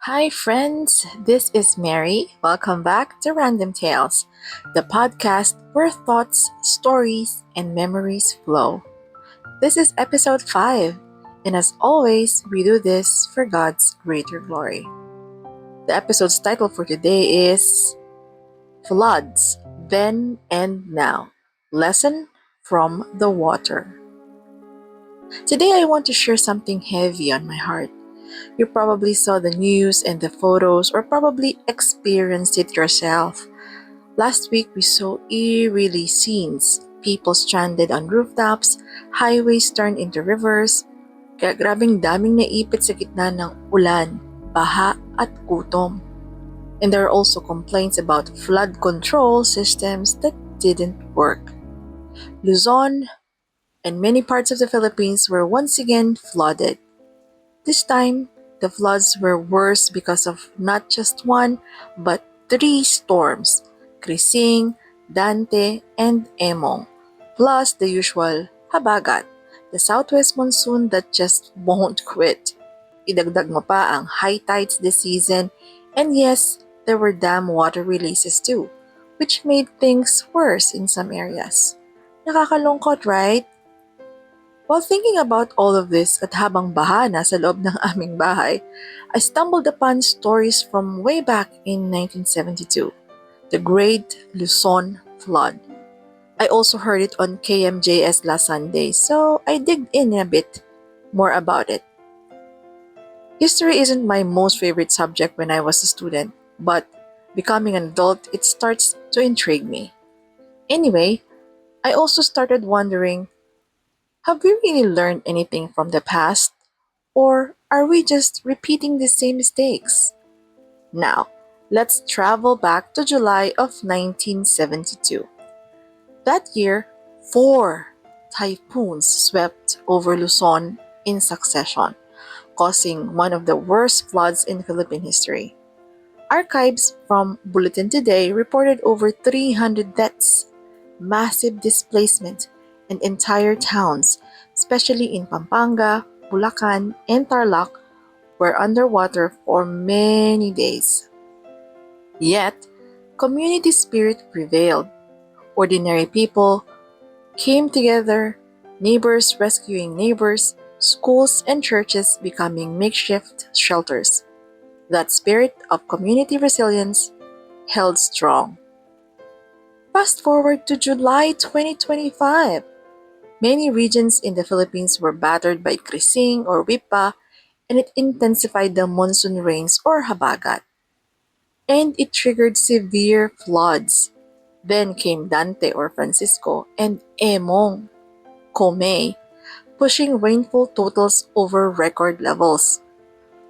Hi, friends. This is Mary. Welcome back to Random Tales, the podcast where thoughts, stories, and memories flow. This is episode 5, and as always, we do this for God's greater glory. The episode's title for today is Floods, Then and Now Lesson from the Water. Today, I want to share something heavy on my heart. You probably saw the news and the photos, or probably experienced it yourself. Last week, we saw eerie scenes. People stranded on rooftops, highways turned into rivers, kaya grabing daming naipit sa gitna ng ulan, baha at gutom. And there are also complaints about flood control systems that didn't work. Luzon and many parts of the Philippines were once again flooded. This time, the floods were worse because of not just one, but 3 storms: Krising, Dante, and Emong, plus the usual habagat, the southwest monsoon that just won't quit. Idagdag mo pa ang high tides this season, and yes, there were dam water releases too, which made things worse in some areas. Nakakalungkot, right? While thinking about all of this at habang baha na sa loob ng aming bahay, I stumbled upon stories from way back in 1972, the Great Luzon Flood. I also heard it on KMJS last Sunday, so I digged in a bit more about it. History isn't my most favorite subject when I was a student, but becoming an adult, it starts to intrigue me. Anyway, I also started wondering, have we really learned anything from the past? Or are we just repeating the same mistakes? Now, let's travel back to July of 1972. That year, 4 typhoons swept over Luzon in succession, causing one of the worst floods in Philippine history. Archives from Bulletin Today reported over 300 deaths, massive displacement, and entire towns, especially in Pampanga, Bulacan, and Tarlac, were underwater for many days. Yet, community spirit prevailed. Ordinary people came together, neighbors rescuing neighbors, schools and churches becoming makeshift shelters. That spirit of community resilience held strong. Fast forward to July 2025. Many regions in the Philippines were battered by krising or wipa, and it intensified the monsoon rains or habagat. And it triggered severe floods. Then came Dante or Francisco and Emong, Comey, pushing rainfall totals over record levels.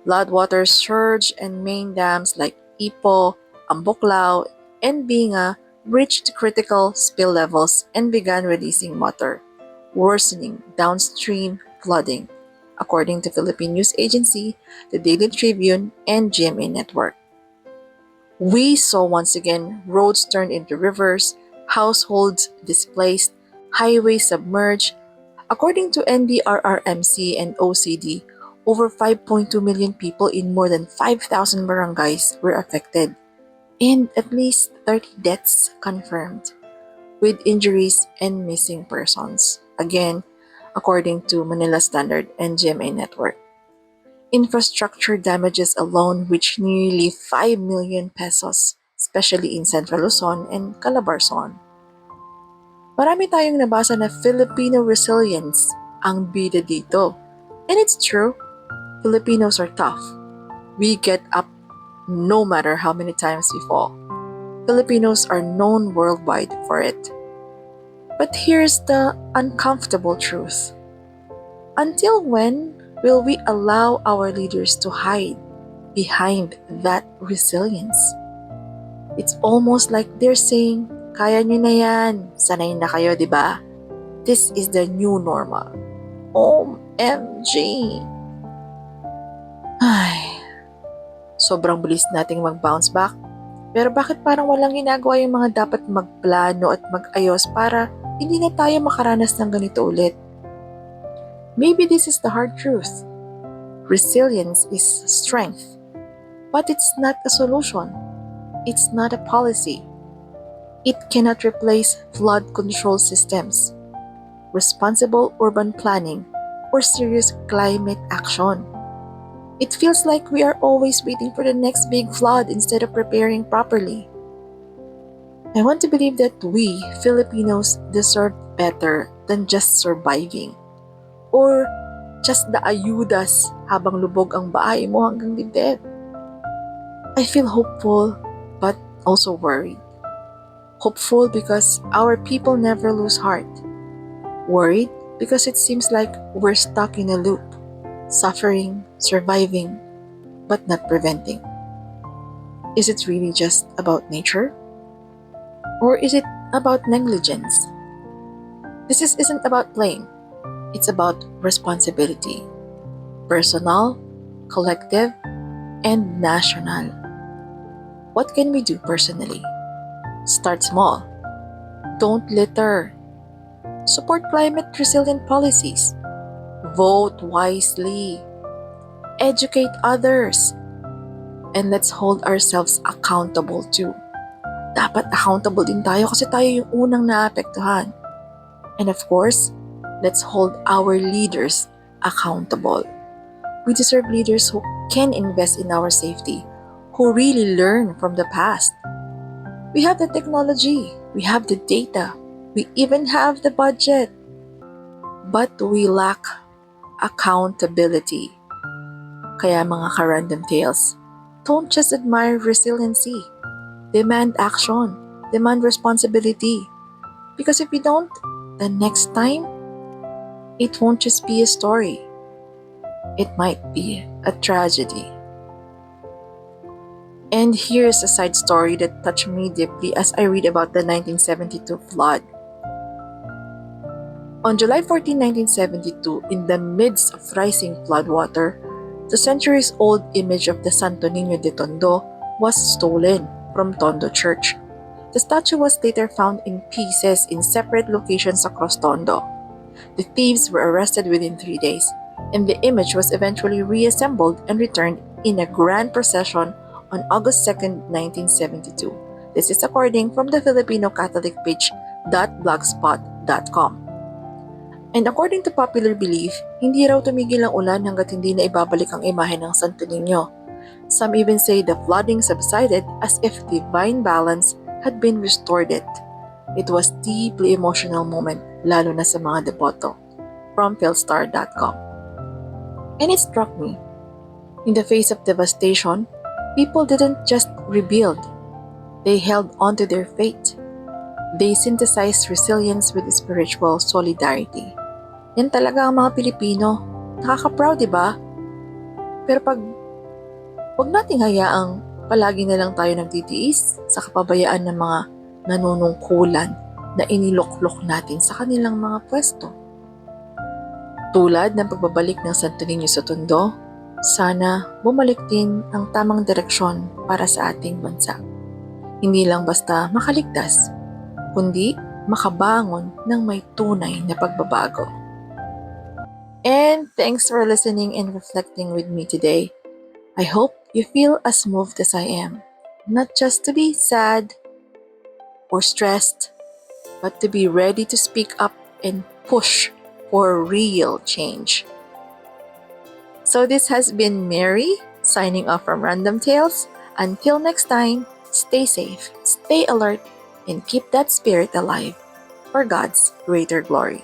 Floodwaters surged and main dams like Ipo, Ambuklao, and Binga reached critical spill levels and began releasing water, worsening downstream flooding, according to Philippine news agency, the Daily Tribune, and GMA Network. We saw once again roads turned into rivers, households displaced, highways submerged. According to NDRRMC and OCD, over 5.2 million people in more than 5,000 barangays were affected, and at least 30 deaths confirmed, with injuries and missing persons. Again, according to Manila Standard and GMA Network. Infrastructure damages alone reached nearly 5 million pesos, especially in Central Luzon and Calabarzon. Marami tayong nabasa na Filipino resilience ang bida dito. And it's true, Filipinos are tough. We get up no matter how many times we fall. Filipinos are known worldwide for it. But here's the uncomfortable truth. Until when will we allow our leaders to hide behind that resilience? It's almost like they're saying, kaya nyo na yan, sanay na kayo, di ba? This is the new normal. OMG! Ay, sobrang bilis nating mag-bounce back. Pero bakit parang walang ginagawa yung mga dapat magplano at mag-ayos para hindi na tayo makaranas ng ganito ulit? Maybe this is the hard truth. Resilience is strength, But it's not a solution. It's not a policy. It cannot replace flood control systems, responsible urban planning, or serious climate action. It feels like we are always waiting for the next big flood instead of preparing properly. I want to believe that we, Filipinos, deserve better than just surviving or just the ayudas habang lubog ang bahay mo hanggang dibdib. I feel hopeful but also worried. Hopeful because our people never lose heart. Worried because it seems like we're stuck in a loop, suffering, surviving, but not preventing. Is it really just about nature? Or is it about negligence? Isn't about blame. It's about responsibility. Personal, collective, and national. What can we do personally? Start small. Don't litter. Support climate resilient policies. Vote wisely. Educate others. And let's hold ourselves accountable too. Dapat accountable din tayo kasi tayo yung unang naapektuhan. And of course, let's hold our leaders accountable. We deserve leaders who can invest in our safety, who really learn from the past. We have the technology, we have the data, we even have the budget. But we lack accountability. Kaya mga ka-random tales, don't just admire resiliency. Demand action. Demand responsibility. Because if we don't, the next time, it won't just be a story. It might be a tragedy. And here's a side story that touched me deeply as I read about the 1972 flood. On July 14, 1972, in the midst of rising floodwater, the centuries-old image of the Santo Niño de Tondo was stolen from Tondo Church. The statue was later found in pieces in separate locations across Tondo. The thieves were arrested within 3 days, and the image was eventually reassembled and returned in a grand procession on August 2, 1972. This is according from the Filipino Catholic page .blogspot.com. And according to popular belief, hindi raw tumigil ang ulan hanggat hindi na ibabalik ang imahe ng Santo Niño. Some even say the flooding subsided as if divine balance had been restored. It was a deeply emotional moment, lalo na sa mga deboto. From philstar.com. And it struck me. In the face of devastation, people didn't just rebuild. They held on to their faith. They synthesized resilience with spiritual solidarity. Yan talaga ang mga Pilipino. Nakaka-proud, di ba? Pero wag nating hayaang palagi na lang tayo nagtitiis sa kapabayaan ng mga nanunungkulan na iniloklok natin sa kanilang mga pwesto. Tulad ng pagbabalik ng Santo Niño sa Tondo, sana bumalik din ang tamang direksyon para sa ating bansa. Hindi lang basta makaligtas, kundi makabangon ng may tunay na pagbabago. And thanks for listening and reflecting with me today. I hope you feel as moved as I am, not just to be sad or stressed, but to be ready to speak up and push for real change. So this has been Mary, signing off from Random Tales. Until next time, stay safe, stay alert, and keep that spirit alive for God's greater glory.